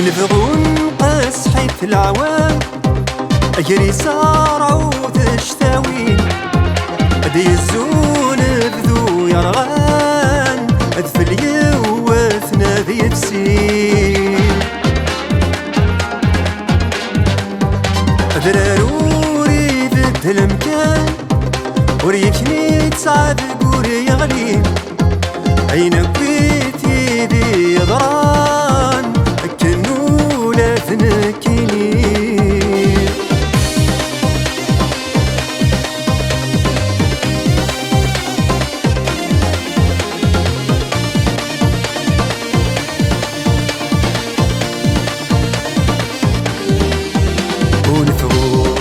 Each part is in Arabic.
ونبغو نقص حيث العوام أجري صارعو تشتاوين أدي الزون بذو يرغان أدفل يوثنا ذي بسين ضروري ذد المكان وريكني تصعد قوري يغلي عينك بيتي ذي يضران أكنو لا ثنكيني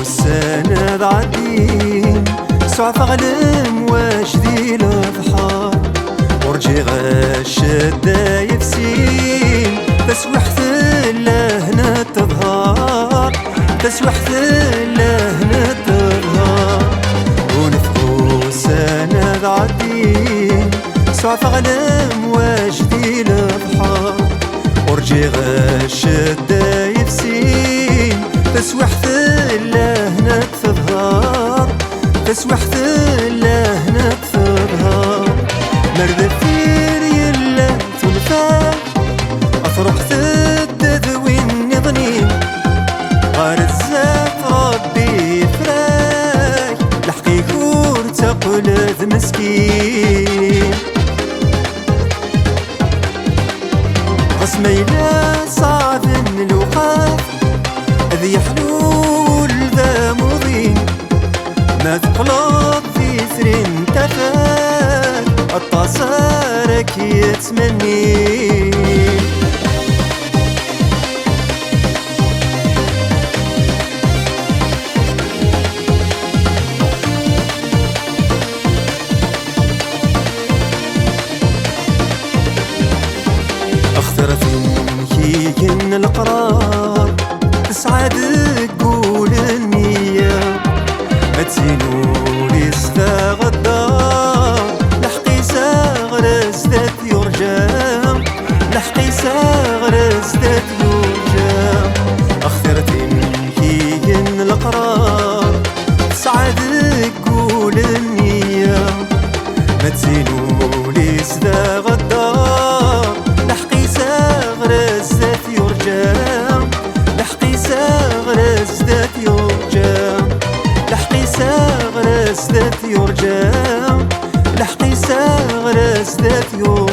سند عدين سعف غلم واجدي الأضحى ورجي غش الدايب سين تسوحت لهنا تظهر تسوحت لهنا تظهر ونفقو سند عدين سعف غلم واجدي الأضحى ورجي غش الدايب سين تسوحت لهنا تظهر تسوحت لهنا تظهر مرد فير يلا تنفع أفرح تدوين نظنين غار الزات ربي فراك لحقي كور تقلد مسكين قسمي لا صعب الوقاف ذي حلول ذا مضين ما تقلب في ثرين تفات التصارك يتمني اخترت كيكن القرار تسعدك قول النية ما تزينولي ستا غدار لحقي ساغر ازداد يرجام لحقي ساغر ازداد يرجام اخترت كيكن القرار تسعدك قول النية ما تزينولي ستا غدار لحقي ساغر ازداد يرجام لحقي ساغر ازداد يرجام لحقي ساغر ازداد يرجام لحقي ساغر ازداد يرجام